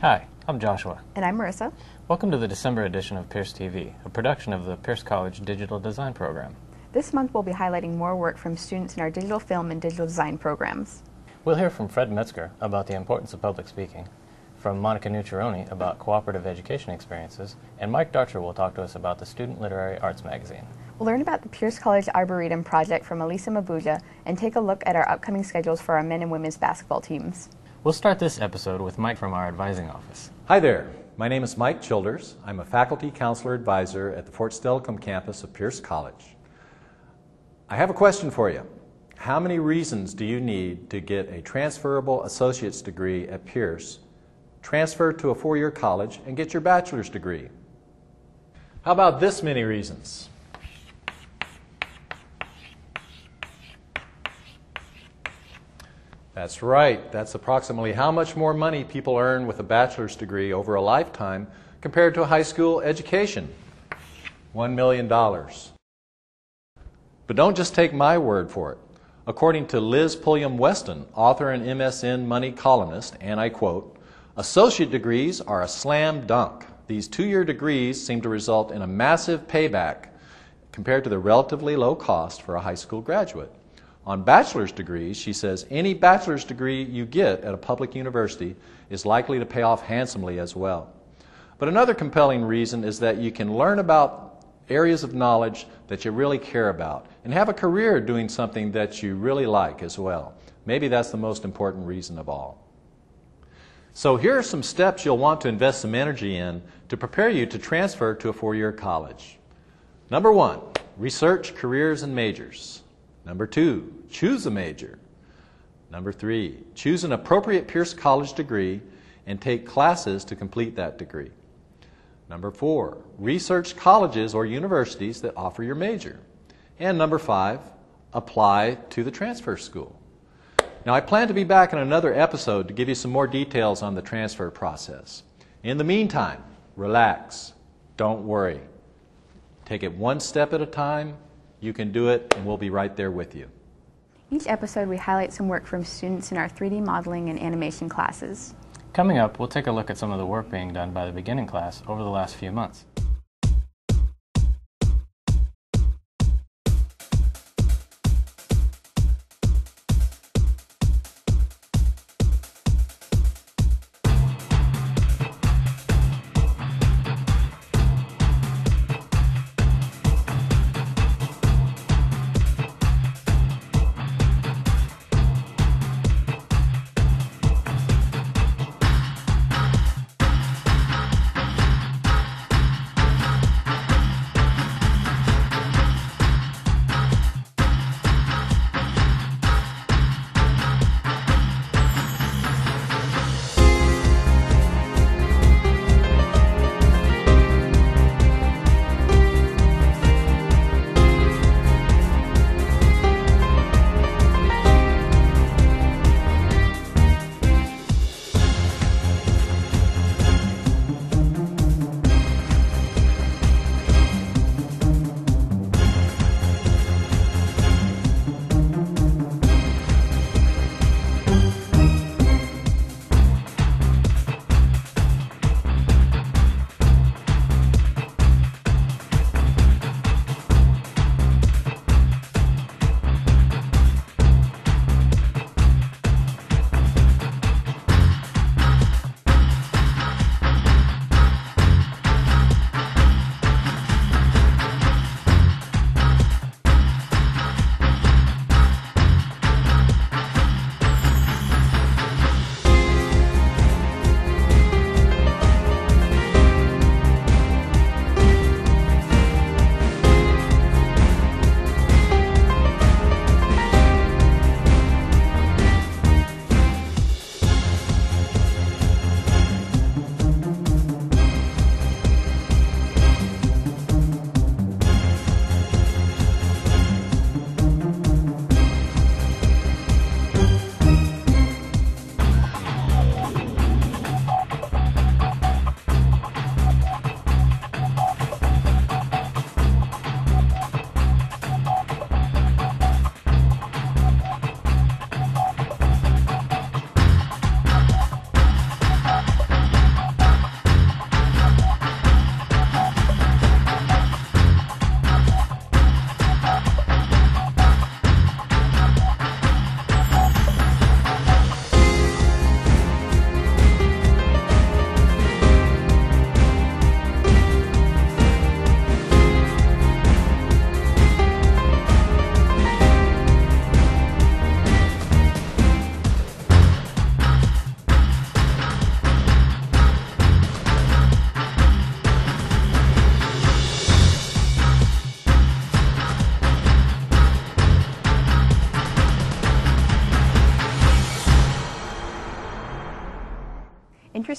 Hi, I'm Joshua. And I'm Marisa. Welcome to the December edition of Pierce TV, a production of the Pierce College Digital Design Program. This month we'll be highlighting more work from students in our digital film and digital design programs. We'll hear from Fred Metzger about the importance of public speaking, from Monica Nucciarone about cooperative education experiences, and Mike Darcher will talk to us about the Student Literary Arts magazine. We'll learn about the Pierce College Arboretum Project from Elysia Mbuja and take a look at our upcoming schedules for our men and women's basketball teams. We'll start this episode with Mike from our advising office. Hi there. My name is Mike Childers. I'm a faculty counselor advisor at the Fort Steilacoom campus of Pierce College. I have a question for you. How many reasons do you need to get a transferable associate's degree at Pierce, transfer to a four-year college, and get your bachelor's degree? How about this many reasons? That's right. That's approximately how much more money people earn with a bachelor's degree over a lifetime compared to a high school education. $1 million. But don't just take my word for it. According to Liz Pulliam-Weston, author and MSN Money columnist, and I quote, "Associate degrees are a slam dunk. These two-year degrees seem to result in a massive payback compared to the relatively low cost for a high school graduate. On bachelor's degrees," she says, "any bachelor's degree you get at a public university is likely to pay off handsomely as well. But another compelling reason is that you can learn about areas of knowledge that you really care about and have a career doing something that you really like as well. Maybe that's the most important reason of all." So here are some steps you'll want to invest some energy in to prepare you to transfer to a four-year college. Number 1, research careers and majors. Number 2, choose a major. Number 3, choose an appropriate Pierce College degree and take classes to complete that degree. Number 4, research colleges or universities that offer your major. And number 5, apply to the transfer school. Now, I plan to be back in another episode to give you some more details on the transfer process. In the meantime, relax. Don't worry. Take it one step at a time. You can do it, and we'll be right there with you. Each episode we highlight some work from students in our 3D modeling and animation classes. Coming up, we'll take a look at some of the work being done by the beginning class over the last few months.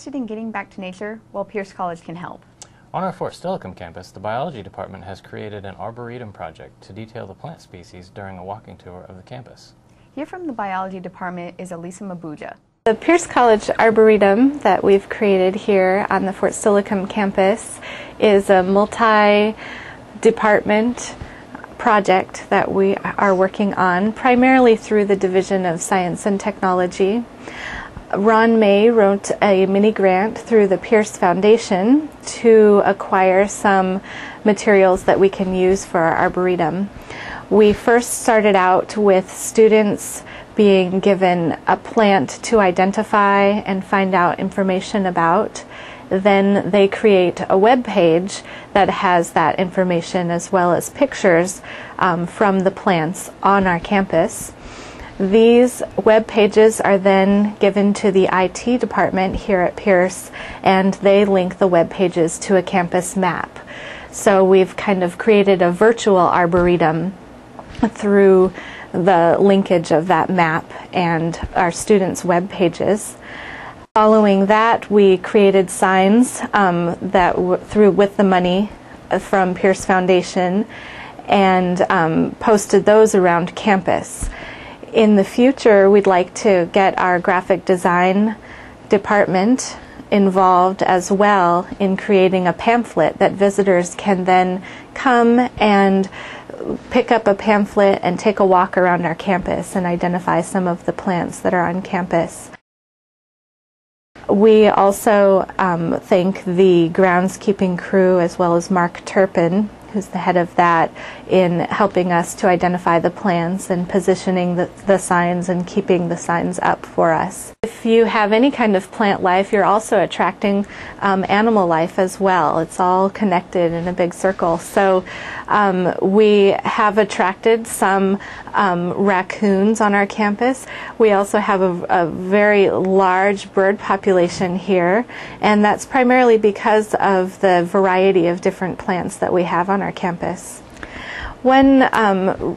interested in getting back to nature? Well, Pierce College can help. On our Fort Steilacoom campus, the biology department has created an arboretum project to detail the plant species during a walking tour of the campus. Here from the biology department is Elysia Mbuja. The Pierce College Arboretum that we've created here on the Fort Steilacoom campus is a multi-department project that we are working on, primarily through the Division of Science and Technology. Ron May wrote a mini grant through the Pierce Foundation to acquire some materials that we can use for our arboretum. We first started out with students being given a plant to identify and find out information about. Then they create a web page that has that information as well as pictures from the plants on our campus. These web pages are then given to the IT department here at Pierce, and they link the web pages to a campus map. So we've kind of created a virtual arboretum through the linkage of that map and our students' web pages. Following that, we created signs with the money from Pierce Foundation and posted those around campus. In the future, we'd like to get our graphic design department involved as well in creating a pamphlet that visitors can then come and pick up a pamphlet and take a walk around our campus and identify some of the plants that are on campus. We also thank the groundskeeping crew as well as Mark Turpin, who's the head of that, in helping us to identify the plants and positioning the signs and keeping the signs up for us. If you have any kind of plant life, you're also attracting animal life as well. It's all connected in a big circle. So we have attracted some raccoons on our campus. We also have a very large bird population here, and that's primarily because of the variety of different plants that we have on our campus. One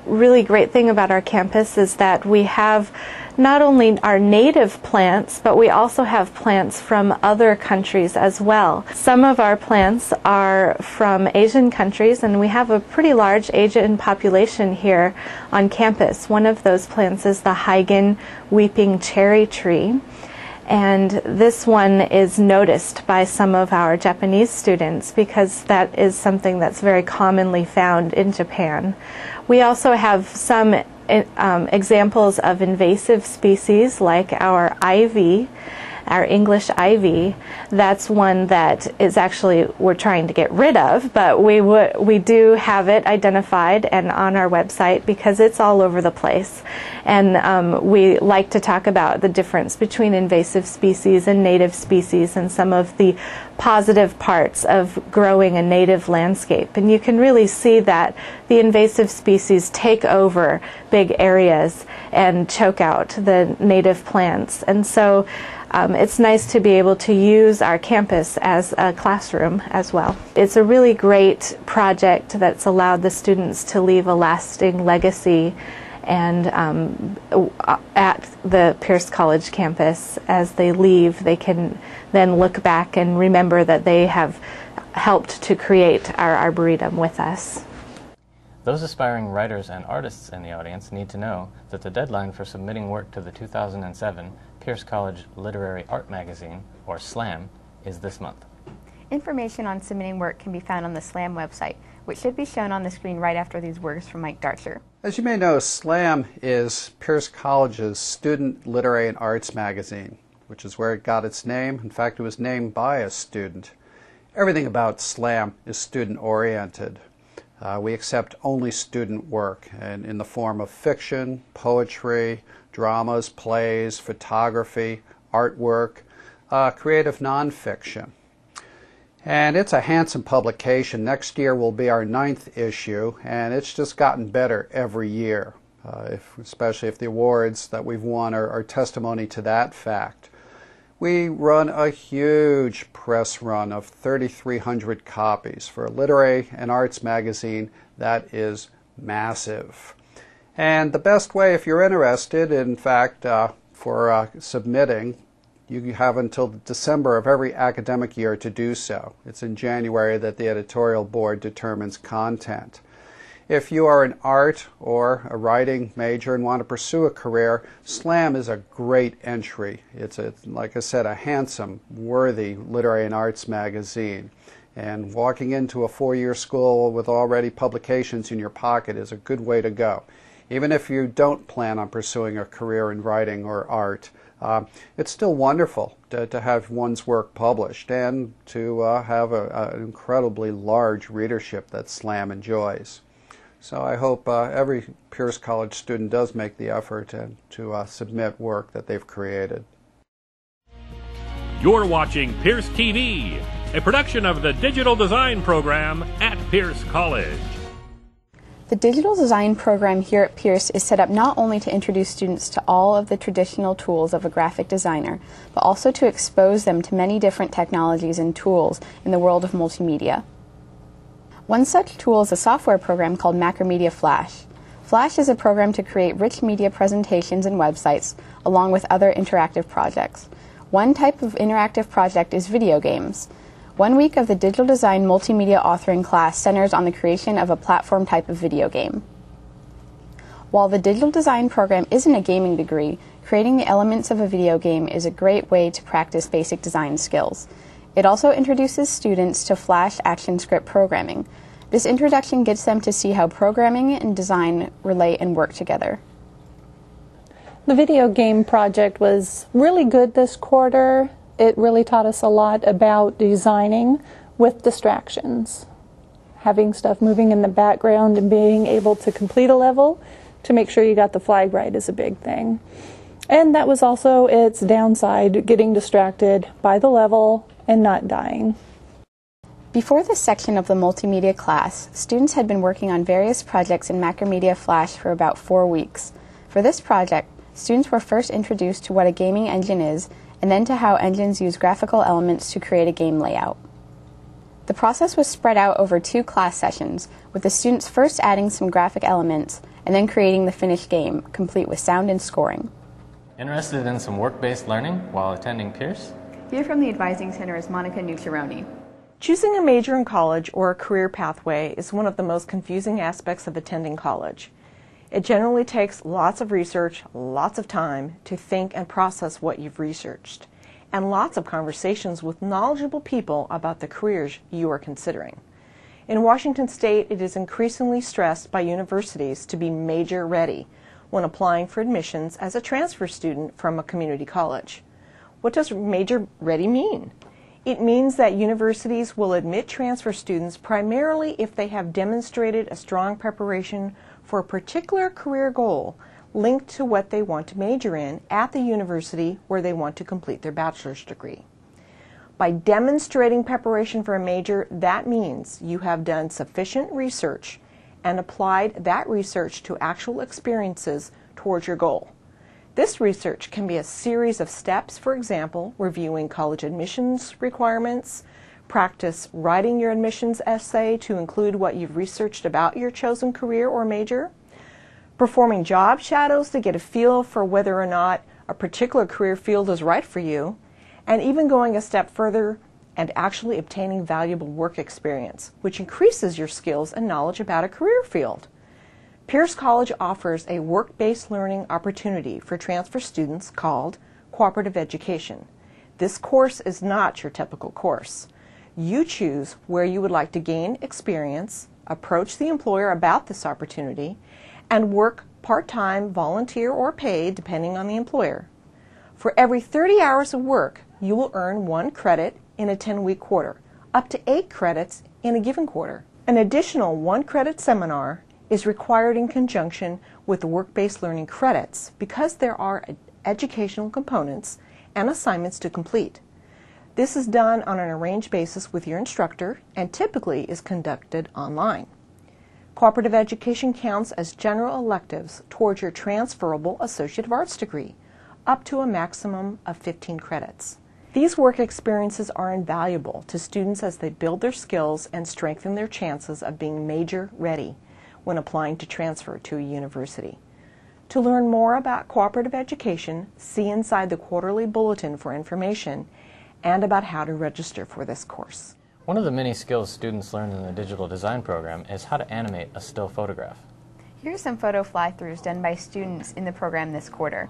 really great thing about our campus is that we have not only our native plants, but we also have plants from other countries as well. Some of our plants are from Asian countries, and we have a pretty large Asian population here on campus. One of those plants is the Hagen weeping cherry tree. And this one is noticed by some of our Japanese students because that is something that's very commonly found in Japan. We also have some examples of invasive species like our ivy, our English ivy. That's one that is actually we're trying to get rid of, but we do have it identified and on our website because it's all over the place. And we like to talk about the difference between invasive species and native species and some of the positive parts of growing a native landscape. And you can really see that the invasive species take over big areas and choke out the native plants. And so it's nice to be able to use our campus as a classroom as well. It's a really great project that's allowed the students to leave a lasting legacy and at the Pierce College campus. As they leave, they can then look back and remember that they have helped to create our arboretum with us. Those aspiring writers and artists in the audience need to know that the deadline for submitting work to the 2007 Pierce College Literary Art Magazine, or SLAM, is this month. Information on submitting work can be found on the SLAM website, which should be shown on the screen right after these words from Mike Darcher. As you may know, SLAM is Pierce College's student literary and arts magazine, which is where it got its name. In fact, it was named by a student. Everything about SLAM is student-oriented. We accept only student work and in the form of fiction, poetry, dramas, plays, photography, artwork, creative nonfiction. And it's a handsome publication. Next year will be our 9th issue, and it's just gotten better every year, especially if the awards that we've won are testimony to that fact. We run a huge press run of 3,300 copies for a literary and arts magazine that is massive. And the best way, if you're interested, in fact, for submitting You have until December of every academic year to do so. It's in January that the editorial board determines content. If you are an art or a writing major and want to pursue a career, SLAM is a great entry. It's, like I said, a handsome, worthy literary and arts magazine. And walking into a four-year school with already publications in your pocket is a good way to go. Even if you don't plan on pursuing a career in writing or art, it's still wonderful to have one's work published and to have an incredibly large readership that SLAM enjoys. So I hope every Pierce College student does make the effort to submit work that they've created. You're watching Pierce TV, a production of the Digital Design Program at Pierce College. The digital design program here at Pierce is set up not only to introduce students to all of the traditional tools of a graphic designer, but also to expose them to many different technologies and tools in the world of multimedia. One such tool is a software program called Macromedia Flash. Flash is a program to create rich media presentations and websites, along with other interactive projects. One type of interactive project is video games. 1 week of the digital design multimedia authoring class centers on the creation of a platform type of video game. While the digital design program isn't a gaming degree, creating the elements of a video game is a great way to practice basic design skills. It also introduces students to Flash ActionScript programming. This introduction gets them to see how programming and design relate and work together. The video game project was really good this quarter. It really taught us a lot about designing with distractions. Having stuff moving in the background and being able to complete a level to make sure you got the flag right is a big thing. And that was also its downside, getting distracted by the level and not dying. Before this section of the multimedia class, students had been working on various projects in Macromedia Flash for about 4 weeks. For this project, students were first introduced to what a gaming engine is, and then to how engines use graphical elements to create a game layout. The process was spread out over 2 class sessions, with the students first adding some graphic elements, and then creating the finished game, complete with sound and scoring. Interested in some work-based learning while attending Pierce? Here from the Advising Center is Monica Nucciarone. Choosing a major in college or a career pathway is one of the most confusing aspects of attending college. It generally takes lots of research, lots of time to think and process what you've researched, and lots of conversations with knowledgeable people about the careers you are considering. In Washington State, it is increasingly stressed by universities to be major ready when applying for admissions as a transfer student from a community college. What does major ready mean? It means that universities will admit transfer students primarily if they have demonstrated a strong preparation for a particular career goal linked to what they want to major in at the university where they want to complete their bachelor's degree. By demonstrating preparation for a major, that means you have done sufficient research and applied that research to actual experiences towards your goal. This research can be a series of steps, for example, reviewing college admissions requirements, practice writing your admissions essay to include what you've researched about your chosen career or major, performing job shadows to get a feel for whether or not a particular career field is right for you, and even going a step further and actually obtaining valuable work experience, which increases your skills and knowledge about a career field. Pierce College offers a work-based learning opportunity for transfer students called Cooperative Education. This course is not your typical course. You choose where you would like to gain experience, approach the employer about this opportunity, and work part-time, volunteer, or paid, depending on the employer. For every 30 hours of work, you will earn 1 credit in a 10-week quarter, up to 8 credits in a given quarter. An additional 1-credit seminar is required in conjunction with the work-based learning credits because there are educational components and assignments to complete. This is done on an arranged basis with your instructor and typically is conducted online. Cooperative education counts as general electives towards your transferable Associate of Arts degree, up to a maximum of 15 credits. These work experiences are invaluable to students as they build their skills and strengthen their chances of being major ready when applying to transfer to a university. To learn more about cooperative education, see inside the quarterly bulletin for information and about how to register for this course. One of the many skills students learn in the digital design program is how to animate a still photograph. Here are some photo fly-throughs done by students in the program this quarter.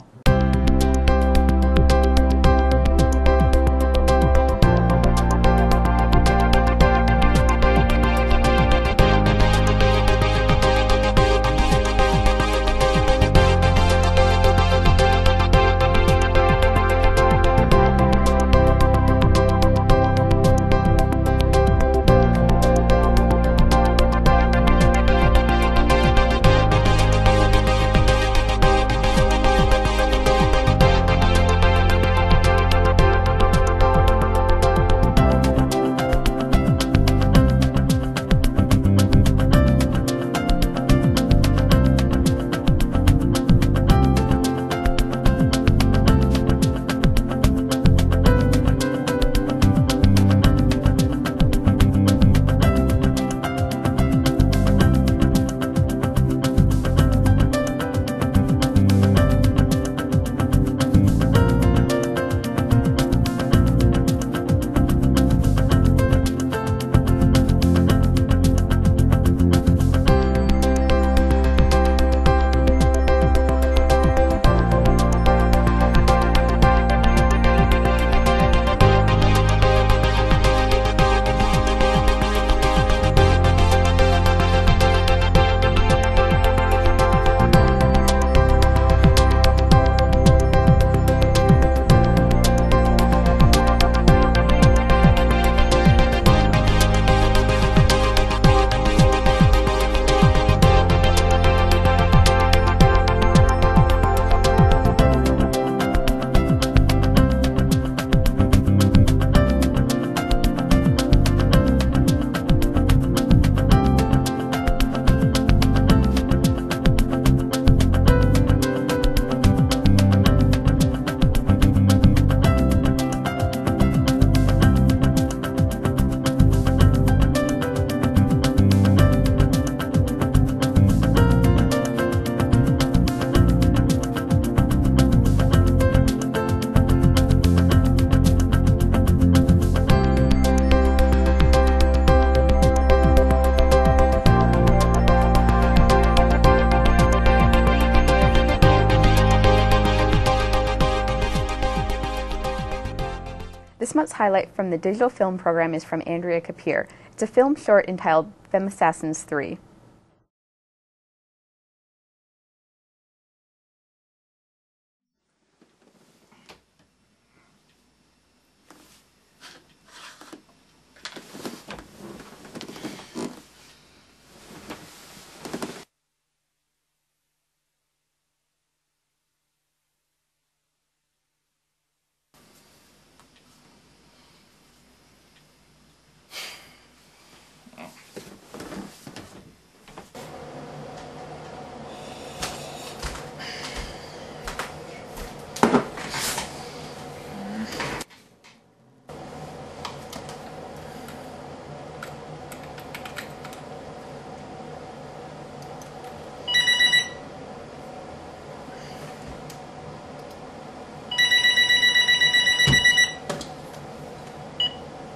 This month's highlight from the digital film program is from Andrea Capere. It's a film short entitled Femme Assassins 3.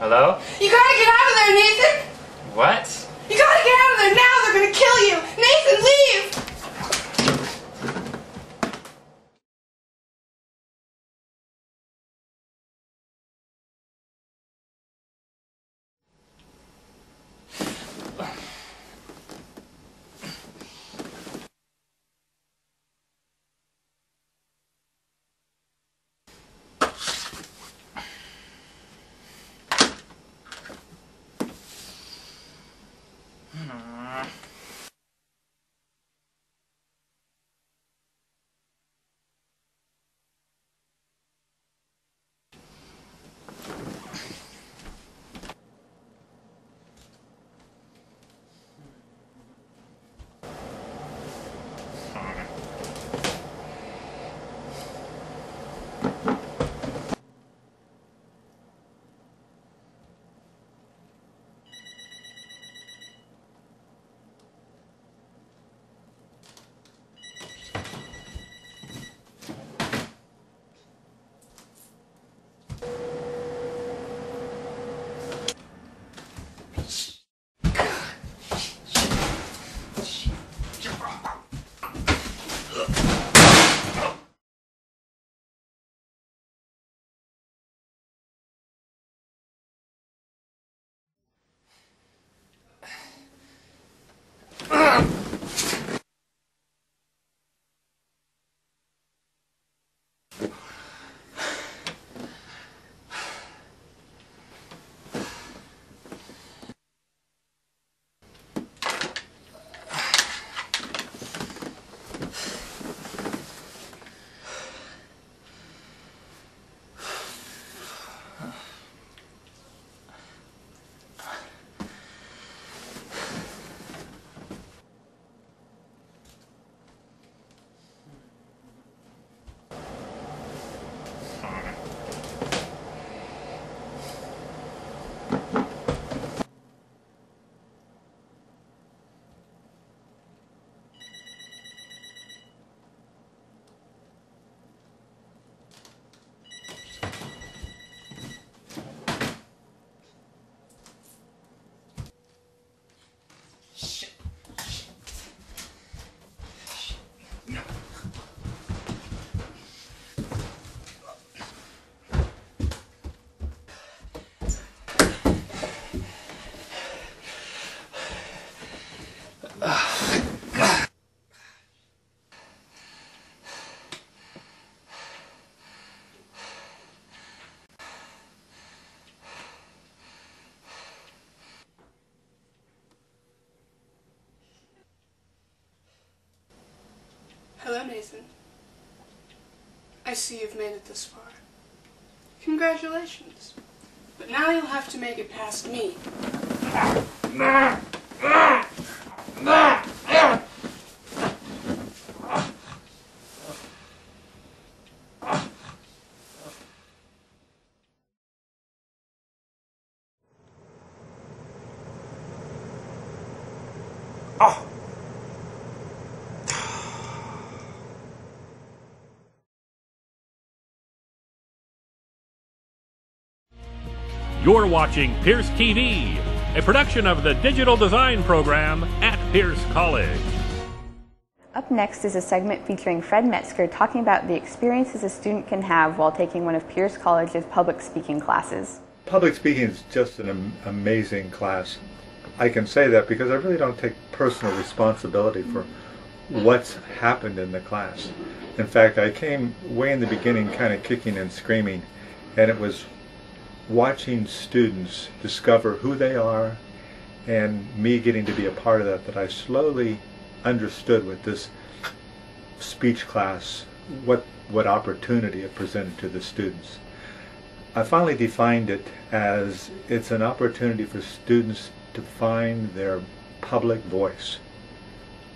Hello? You gotta get out of there, Nathan! What? You gotta get out of there now! They're gonna kill you! Nathan, leave! Nathan. I see you've made it this far. Congratulations. But now you'll have to make it past me. You're watching Pierce TV, a production of the digital design program at Pierce College. Up next is a segment featuring Fred Metzger talking about the experiences a student can have while taking one of Pierce College's public speaking classes. Public speaking is just an amazing class. I can say that because I really don't take personal responsibility for what's happened in the class. In fact, I came way in the beginning kind of kicking and screaming, and it was watching students discover who they are and me getting to be a part of that I slowly understood with this speech class what opportunity it presented to the students. I finally defined it as it's an opportunity for students to find their public voice.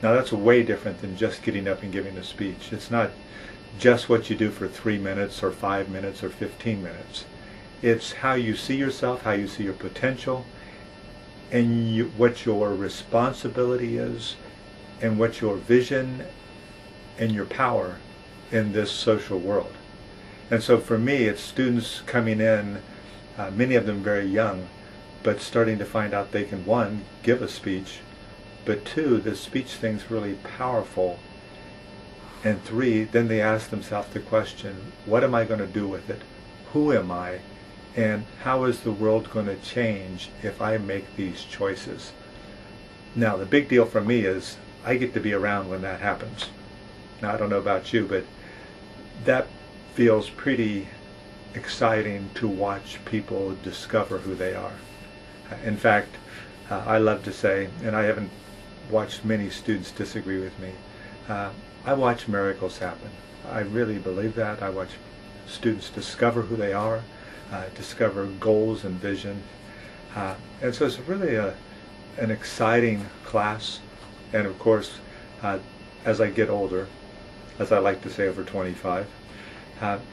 Now that's way different than just getting up and giving a speech. It's not just what you do for 3 minutes or 5 minutes or 15 minutes. It's how you see yourself, how you see your potential, and what your responsibility is, and what your vision and your power in this social world. And so for me, it's students coming in, many of them very young, but starting to find out they can, one, give a speech, but two, the speech thing's really powerful, and three, then they ask themselves the question, what am I going to do with it? Who am I? And how is the world going to change if I make these choices? Now, the big deal for me is I get to be around when that happens. Now, I don't know about you, but that feels pretty exciting to watch people discover who they are. In fact, I love to say, and I haven't watched many students disagree with me, I watch miracles happen. I really believe that. I watch students discover who they are, discover goals and vision. And so it's really an exciting class. And of course, as I get older, as I like to say, over 25,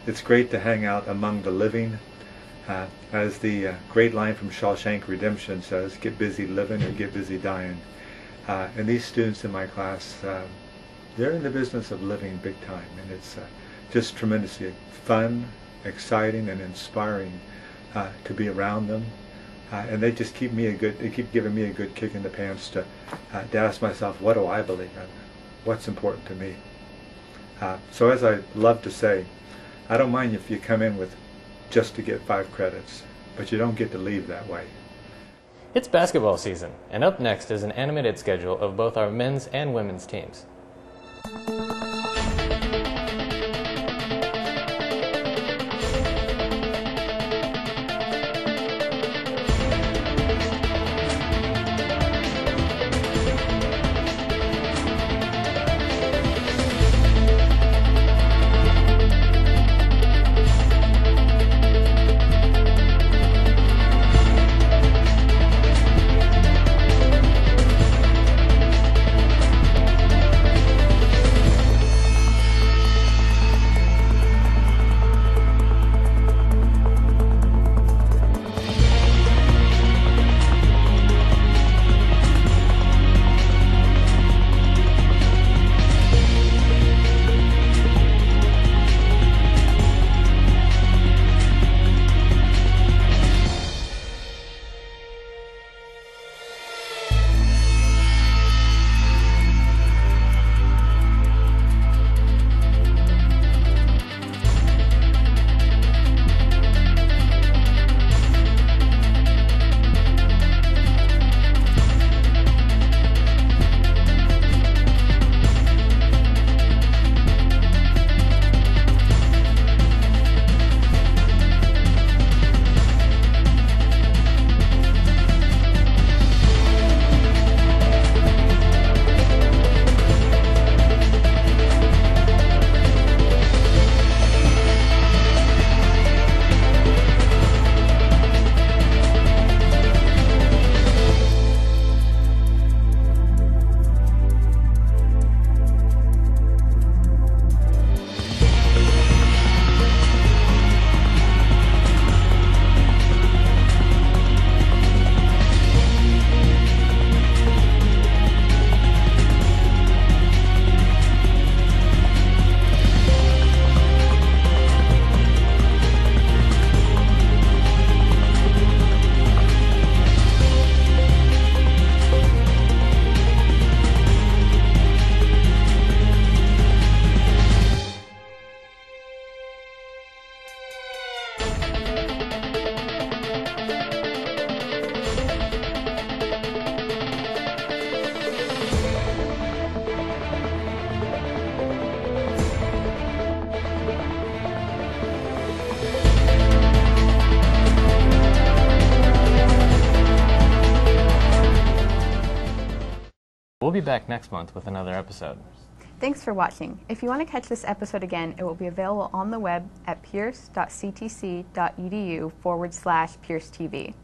it's great to hang out among the living. As the great line from Shawshank Redemption says, get busy living or get busy dying. And these students in my class, they're in the business of living big time. And it's just tremendously fun, exciting, and inspiring to be around them. And they just keep giving me a good kick in the pants to ask myself, what do I believe in? What's important to me? So as I love to say, I don't mind if you come in with just to get 5 credits, but you don't get to leave that way. It's basketball season, and up next is an animated schedule of both our men's and women's teams. We'll be back next month with another episode. Thanks for watching. If you want to catch this episode again, it will be available on the web at pierce.ctc.edu/PierceTV.